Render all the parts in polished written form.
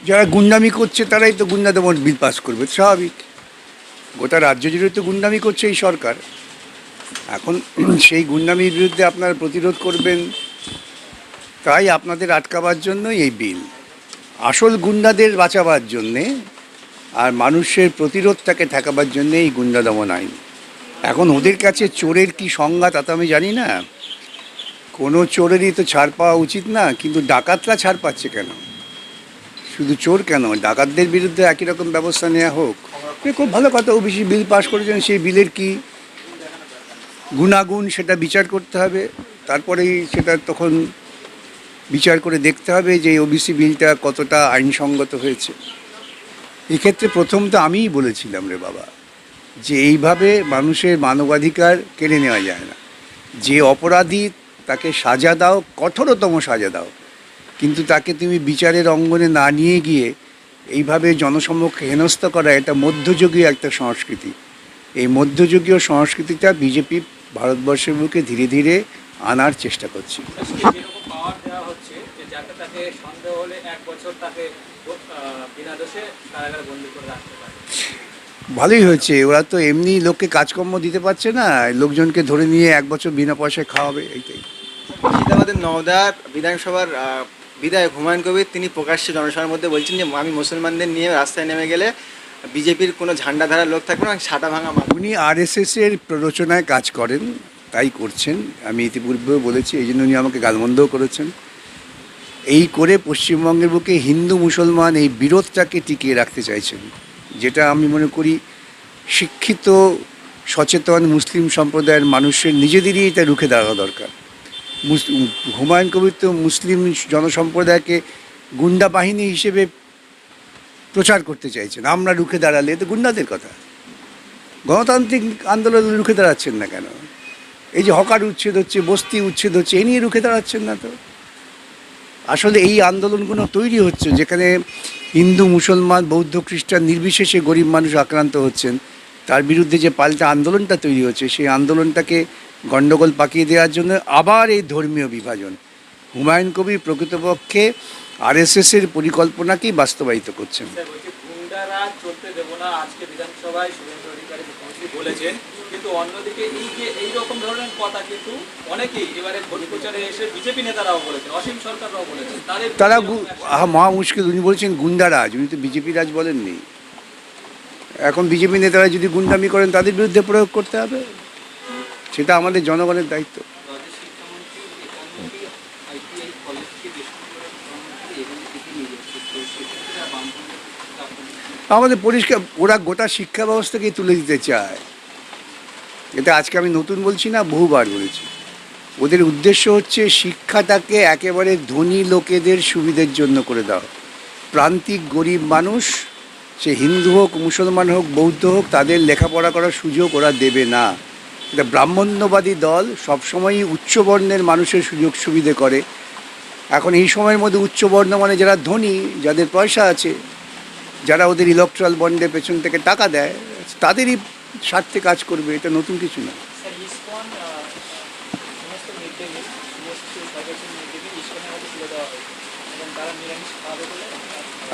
যারা গুন্ডামি করছে তারাই তো গুন্ডা দমন বিল পাস করবে, স্বাভাবিক। গোটা রাজ্য জুড়ে তো গুন্ডামি করছে এই সরকার। এখন সেই গুন্ডামির বিরুদ্ধে আপনারা প্রতিরোধ করবেন, তাই আপনাদের আটকাবার জন্যই এই বিল, আসল গুন্ডাদের বাঁচাবার জন্যে আর মানুষের প্রতিরোধটাকে ঠেকাবার জন্যে এই গুন্ডা দমন আইন। এখন ওদের কাছে চোরের কি সংজ্ঞা তা তো আমি জানি না, কোনো চোরেরই তো ছাড় পাওয়া উচিত না, কিন্তু ডাকাতরা ছাড় পাচ্ছে কেন? শুধু চোর কেন, ডাকাতদের বিরুদ্ধে একই রকম ব্যবস্থা নেওয়া হোক। খুব ভালো কথা, ওবিসি বিল পাস করেছেন, সেই বিলের কি গুণাগুণ সেটা বিচার করতে হবে, তারপরেই সেটা তখন বিচার করে দেখতে হবে যে ওবিসি বিলটা কতটা আইনসঙ্গত হয়েছে। এক্ষেত্রে প্রথম তো আমিই বলেছিলাম রে বাবা, যে এইভাবে মানুষের মানবাধিকার কেড়ে নেওয়া যায় না। যে অপরাধী তাকে সাজা দাও, কঠোরতম সাজা দাও, কিন্তু তাকে তুমি বিচারের অঙ্গনে না নিয়ে গিয়ে এইভাবে জনসমক্ষে হেনস্থা করা, এটা মধ্যযুগীয় একটা সংস্কৃতি। এই মধ্যযুগীয় সংস্কৃতিটা বিজেপি ভারতবর্ষের বুকে ধীরে ধীরে আনার চেষ্টা করছে। ভালোই হয়েছে, ওরা তো এমনি লোককে কাজকর্ম দিতে পারছে না, লোকজনকে ধরে নিয়ে 1 বছর বিনা পয়সায় খাওয়াবে, এইটাই। মুর্শিদাবাদের নওদার বিধানসভার বিধায়ক হুমায়ুন কবির তিনি প্রকাশ্যে জনসভার মধ্যে বলছেন যে আমি মুসলমানদের নিয়ে রাস্তায় নেমে গেলে বিজেপির কোনো ঝান্ডা ধারার লোক থাকবে না, ছাটা ভাঙা উনি আরএসএসের প্ররোচনায় কাজ করেন, তাই করছেন। আমি ইতিপূর্বেও বলেছি, এই জন্য উনি আমাকে গালমন্দও করেছেন। এই করে পশ্চিমবঙ্গের বুকে হিন্দু মুসলমান এই বিরোধটাকে টিকিয়ে রাখতে চাইছেন, যেটা আমি মনে করি শিক্ষিত সচেতন মুসলিম সম্প্রদায়ের মানুষের নিজেদেরই এটা রুখে দাঁড়ানো দরকার। হুমায়ুন কবির তো মুসলিম জনসম্প্রদায়কে গুন্ডা বাহিনী হিসেবে প্রচার করতে চাইছেন। আমরা রুখে দাঁড়ালে তো গুন্ডাদের কথা। গণতান্ত্রিক আন্দোলনে রুখে দাঁড়াচ্ছেন না কেন? এই যে হকার উচ্ছেদ হচ্ছে, বস্তি উচ্ছেদ হচ্ছে, এই নিয়ে রুখে দাঁড়াচ্ছেন না তো। আসলে এই আন্দোলনগুলো তৈরি হচ্ছে যেখানে হিন্দু মুসলমান বৌদ্ধ খ্রিস্টান নির্বিশেষে গরিব মানুষ আক্রান্ত হচ্ছেন, তার বিরুদ্ধে যে পাল্টা আন্দোলনটা তৈরি হচ্ছে, সেই আন্দোলনটাকে গণ্ডগোল পাকিয়ে দেওয়ার জন্য আবার এই ধর্মীয় বিভাজন। হুমায়ুন কবির প্রকৃতপক্ষে আরএসএসের পরিকল্পনাকেই বাস্তবায়িত করছেন। কিন্তু অন্যদিকে এই যে এই রকম ধরনের কথা কিন্তু অনেকেই এবারে ভোট প্রচারে এসে বিজেপি নেতারাও বলেছেন, অসীম সরকাররাও বলেছেন, তারা মহা মুশকিল। উনি বলছেন গুন্ডারাজ, উনি তো বিজেপি রাজ বলেননি। এখন বিজেপি নেতারা যদি গুন্ডামি করেন তাদের বিরুদ্ধে প্রয়োগ করতে হবে, সেটা আমাদের জনগণের দায়িত্ব। আমাদের পরিষ্কার, ওরা গোটা শিক্ষা ব্যবস্থাকেই তুলে দিতে চায়। এটা আজকে আমি নতুন বলছি না, বহুবার বলেছি। ওদের উদ্দেশ্য হচ্ছে শিক্ষাটাকে একেবারে ধনী লোকেদের সুবিধের জন্য করে দেওয়া। প্রান্তিক গরিব মানুষ, সে হিন্দু হোক মুসলমান হোক বৌদ্ধ হোক, তাদের লেখাপড়া করার সুযোগ ওরা দেবে না। এটা ব্রাহ্মণ্যবাদী দল সবসময়ই উচ্চবর্ণের মানুষের সুযোগ সুবিধে করে। এখন এই সময়ের মধ্যে উচ্চবর্ণ মানে যারা ধনী, যাদের পয়সা আছে, যারা ওদের ইলেকট্রাল বন্ডের পেছন থেকে টাকা দেয়, তাদেরই স্বার্থে কাজ করবে, এটা নতুন কিছু না।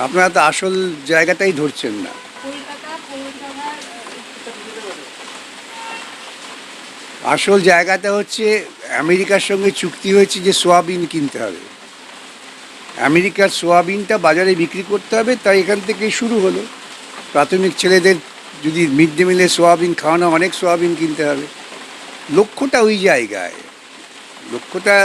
আপনারা তো আসল জায়গাটাই ধরছেন না। আসল জায়গাটা হচ্ছে আমেরিকার সঙ্গে চুক্তি হয়েছে যে সোয়াবিন কিনতে হবে, আমেরিকার সোয়াবিনটা বাজারে বিক্রি করতে হবে, তাই এখান থেকেই শুরু হলো। প্রাথমিক ছেলেদের যদি মিড ডে মিলে সোয়াবিন খাওয়ানো, অনেক সোয়াবিন কিনতে হবে। লক্ষ্যটা ওই জায়গায়, লক্ষ্যটা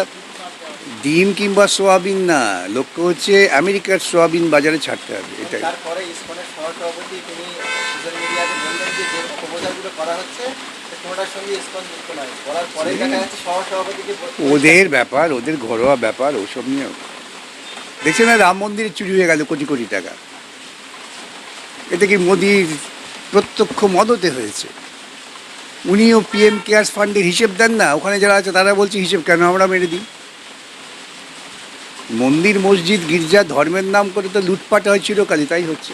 ডিম কিংবা সোয়াবিন না, লক্ষ্য হচ্ছে আমেরিকার সোয়াবিন বাজারে ছাড়তে হবে, এটাই। তারপরে ইসকনের সহসভাপতি তিনি সোশ্যাল মিডিয়াতে বললেন যে যে অপপ্রচারগুলো করা হচ্ছে কোনোটার সঙ্গে ইসকন যুক্ত নয়, বলার পরেই দেখা যাচ্ছে সহসভাপতিকে। ওদের ব্যাপার, ওদের ঘরোয়া ব্যাপার, ওসব নিয়ে দেখছেন না, রাম মন্দিরে চুরি হয়ে গেল কোটি কোটি টাকা। এটা কি মোদির প্রত্যক্ষ মদতে হয়েছে? উনিও পিএম কেয়ার্স ফান্ডের হিসেব দেন না, ওখানে যারা আছে তারা বলছে হিসেব কেন আমরা মেরে দিই। মন্দির মসজিদ গির্জা ধর্মের নাম করে তো লুটপাট হয় চিরকালই, তাই হচ্ছে।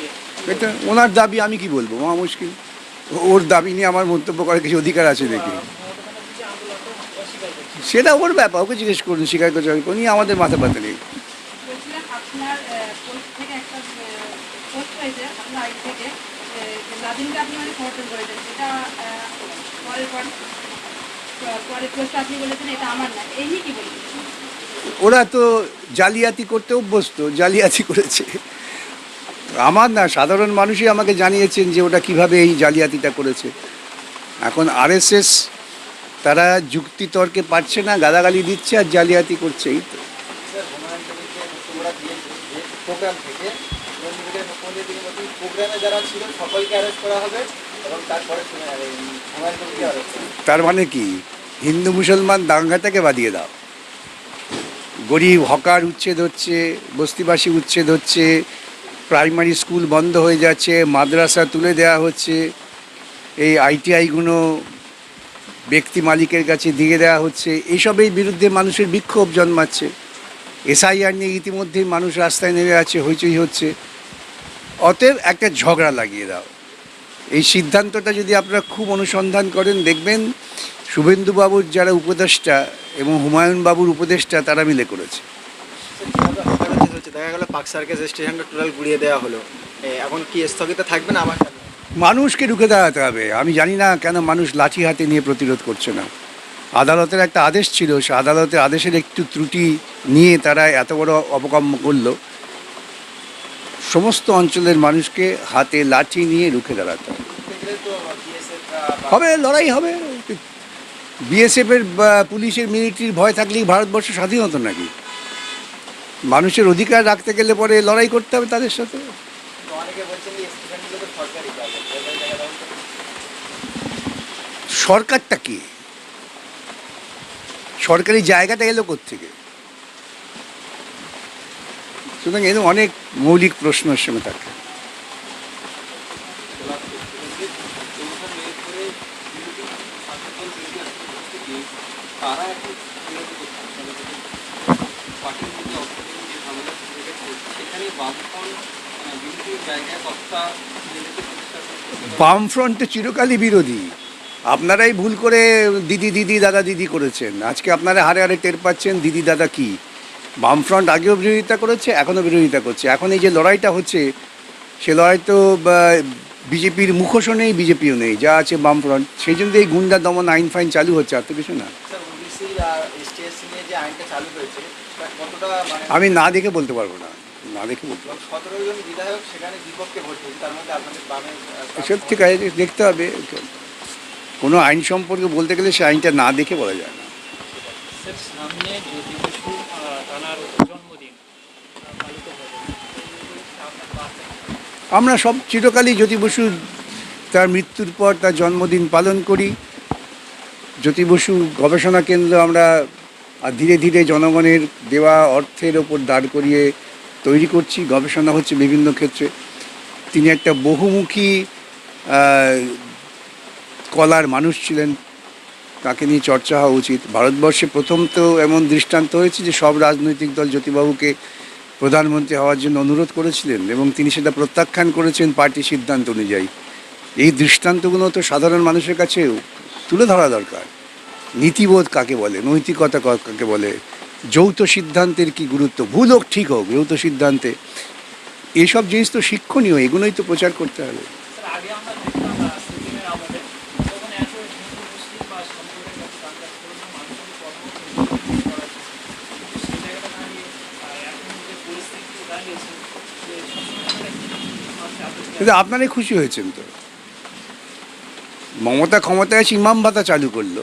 নিয়ে এটা ওনার দাবি, আমি কি বলবো, মহা মুশকিল। ওর দাবি নিয়ে আমার মন্তব্য করার কিছু অধিকার আছে নাকি? মমতা ব্যানার্জি যে আন্দোলনটা অস্বীকার করছে। সেটা ওর ব্যাপার, ওকে জিজ্ঞেস করুন, স্বীকার করছে উনি, আমাদের মাথা ব্যথা নেই। বলছিলাম আপনার পোস্ট থেকে একটা পোস্ট হয়েছে আপনার আইডি থেকে যে লাদিনকে আপনি মানে সমর্থন করেছেন, সেটা পরের পরের পোস্টে আপনি বলেছেন এটা আমার না, এই নিয়ে কি বলবেন? ওরা তো জালিয়াতি করতে অভ্যস্ত, জালিয়াতি করেছে। আমার না, সাধারণ মানুষই আমাকে জানিয়েছেন যে ওটা কিভাবে এই জালিয়াতিটা করেছে। এখন আরএসএস তারা যুক্তিতর্কে পারছে না, গালাগালি দিচ্ছে আর জালিয়াতি করছে, এই তো। স্যার হুমায়ুন কবিরকে মুক্তকরা দিয়েছে যে প্রোগ্রাম থেকে, এবং মুখ্যমন্ত্রী তিনি বলছেন প্রোগ্রামে যারা ছিল সকলকে অ্যারেস্ট করা হবে এবং তারপরে হুমায়ুন কবিরকে অ্যারেস্ট করা হবে। তার মানে কি, হিন্দু মুসলমান দাঙ্গাটাকে বাদিয়ে দাও। গরিব হকার উচ্ছেদ হচ্ছে, বস্তিবাসী উচ্ছেদ হচ্ছে, প্রাইমারি স্কুল বন্ধ হয়ে যাচ্ছে, মাদ্রাসা তুলে দেওয়া হচ্ছে, এই আইটিআইগুলো ব্যক্তি মালিকের কাছে দিয়ে দেওয়া হচ্ছে, এইসবের বিরুদ্ধে মানুষের বিক্ষোভ জন্মাচ্ছে। এসআইআর নিয়ে ইতিমধ্যেই মানুষ রাস্তায় নেমে আছে, হইচই হচ্ছে। অতএব একটা ঝগড়া লাগিয়ে দাও। এই সিদ্ধান্তটা যদি আপনারা খুব অনুসন্ধান করেন, দেখবেন শুভেন্দুবাবুর যারা উপদেষ্টা এবং হুমায়ুন বাবুর উপদেষ্টা তারা মিলে করেছে। যেভাবে হকারোচিত হচ্ছে, দেখা গেল পার্ক সার্কাস স্টেশনটা টোটাল গুড়িয়ে দেওয়া হলো, এখন কি স্থগিত থাকবে না আবার? মানুষকে রুখে দাঁড়াতে হবে। আমি জানি না কেন মানুষ লাঠি হাতে নিয়ে প্রতিরোধ করছে না। আদালতের একটা আদেশ ছিল, সে আদালতের আদেশের একটু ত্রুটি নিয়ে তারা এত বড় অপকর্ম করলো। সমস্ত অঞ্চলের মানুষকে হাতে লাঠি নিয়ে রুখে দাঁড়াতে হবে। হবে, লড়াই হবে। বিএসএফের পুলিশের মিলিটারির ভয় থাকলেই ভারতবর্ষ স্বাধীন হতো নাকি? মানুষের অধিকার রাখতে গেলে পরে লড়াই করতে হবে তাদের সাথে। অনেকে বলছেন যে স্টেশনগুলো তো সরকারি জায়গা, সরকারি জায়গা দখল করে। সরকারটা কি? সরকারি জায়গাটা এলো কোত্থেকে? সুতরাং এরকম অনেক মৌলিক প্রশ্নের সঙ্গে থাকে। তারা এখন বিরোধী করছে পার্টির মধ্যে অভ্যন্তরীণ যে ঝামেলা সেখানে বামফ্রন্ট বিরোধী জায়গায় সত্তা নিজেদের প্রতিষ্ঠা করছে। বামফ্রন্টে চিরকালই বিরোধী। আপনারাই ভুল করে দিদি দিদি দাদা দিদি করেছেন। আজকে আপনারা হারে হারে টের পাচ্ছেন দিদি দাদা কি। বামফ্রন্ট আগেও বিরোধিতা করেছে, এখনও বিরোধিতা করছে। এখন এই যে লড়াইটা হচ্ছে, সে লড়াই তো বিজেপির মুখোশও নেই, বিজেপিও নেই, যা আছে বামফ্রন্ট। সেই জন্য এই গুন্ডা দমন আইন ফাইন চালু হচ্ছে, আর তো কিছু না। স্যার ওবিসি আর এসটিএসসি নিয়ে যে আইনটা চালু হয়েছে, তা কতটা মানে আমি না দেখে বলতে পারবো না, না দেখে বলতে পারবো 17 জন বিধায়ক সেখানে বিপক্ষে ভোট দিয়েছে, তার মধ্যে আপনাদের বামের এসব ঠিক আছে, দেখতে হবে। কোনো আইন সম্পর্কে বলতে গেলে সে আইনটা না দেখে বলা যায় না। স্যার সামনে জ্যোতি বসু তাঁর জন্মদিন পালিত হবে, আপনার বার্তা কি? আমরা সব চিরকালই জ্যোতি বসু তার মৃত্যুর পর তার জন্মদিন পালন করি। জ্যোতি বসু গবেষণা কেন্দ্র আমরা ধীরে ধীরে জনগণের দেওয়া অর্থের ওপর দাঁড় করিয়ে তৈরি করছি। গবেষণা হচ্ছে বিভিন্ন ক্ষেত্রে। তিনি একটা বহুমুখী কলার মানুষ ছিলেন, তাকে নিয়ে চর্চা হওয়া উচিত। ভারতবর্ষে প্রথম তো এমন দৃষ্টান্ত হয়েছে যে সব রাজনৈতিক দল জ্যোতিবাবুকে প্রধানমন্ত্রী হওয়ার জন্য অনুরোধ করেছিলেন এবং তিনি সেটা প্রত্যাখ্যান করেছেন পার্টি সিদ্ধান্ত অনুযায়ী। এই দৃষ্টান্তগুলো তো সাধারণ মানুষের কাছে তুলে ধরা দরকার। নীতিবোধ কাকে বলে, নৈতিকতা কাকে বলে, যৌথ সিদ্ধান্তের কি গুরুত্ব, ভুল হোক ঠিক হোক, যৌথ সিদ্ধান্তে এইসব জিনিস তো শিক্ষণীয়, এগুলোই তো প্রচার করতে হবে। স্যার আগে আমরা দেখতাম সিপিএমের আমলে তখন এত হিন্দু মুসলিম বা সম্প্রদায়ের মধ্যে দাঙ্গা ছিল না, মানুষের কর্মসূচি করা ছিল। কিন্তু সেই জায়গাটা দাঁড়িয়ে এখন যে পরিস্থিতি দাঁড়িয়েছে যে সবসময় কিন্তু আপনারাই খুশি হয়েছেন তো। মমতা ক্ষমতায় এসে ইমাম ভাতা চালু করলো,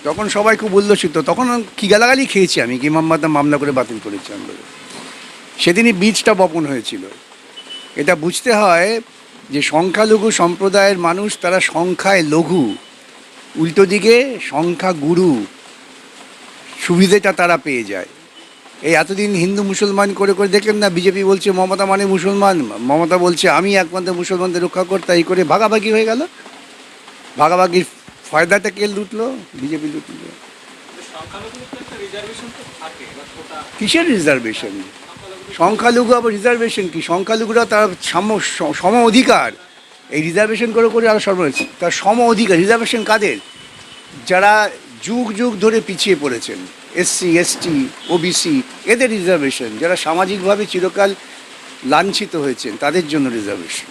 তখন সবাই খুব উল্লসিত। তখন কি গালাগালি খেয়েছি আমি, কি ইমাম ভাতা মামলা করে বাতিল করেছি আন্দোলন। সেদিনই বীজটা বপন হয়েছিল। এটা বুঝতে হয় যে সংখ্যালঘু সম্প্রদায়ের মানুষ তারা সংখ্যায় লঘু, উল্টো দিকে সংখ্যা গুরু সুবিধেটা তারা পেয়ে যায়। এই এতদিন হিন্দু মুসলমান করে করে দেখলেন না, বিজেপি বলছে মমতা মানে মুসলমান, মমতা বলছে আমি একমাত্র মুসলমানদের রক্ষা করতে, এই করে ভাগাভাগি হয়ে গেল। ভাগাভাগির ফায়দাটা কে লুটলো? বিজেপি লুটলো। সংখ্যালঘুদের একটা রিজার্ভেশন তো থাকে বা কোটা, কিসের রিজার্ভেশন? সংখ্যালঘুদের সংখ্যালঘু আবার রিজার্ভেশন কি? সংখ্যালঘুরা তার সম অধিকার, এই রিজার্ভেশন করে করে আরও সর্বনাশ। তার সম অধিকার রিজার্ভেশন কাদের? যারা যুগ যুগ ধরে পিছিয়ে পড়েছেন, এসসি এসটি ওবিসি, এদের রিজার্ভেশন। যারা সামাজিকভাবে চিরকাল লাঞ্ছিত হয়েছেন তাদের জন্য রিজার্ভেশন।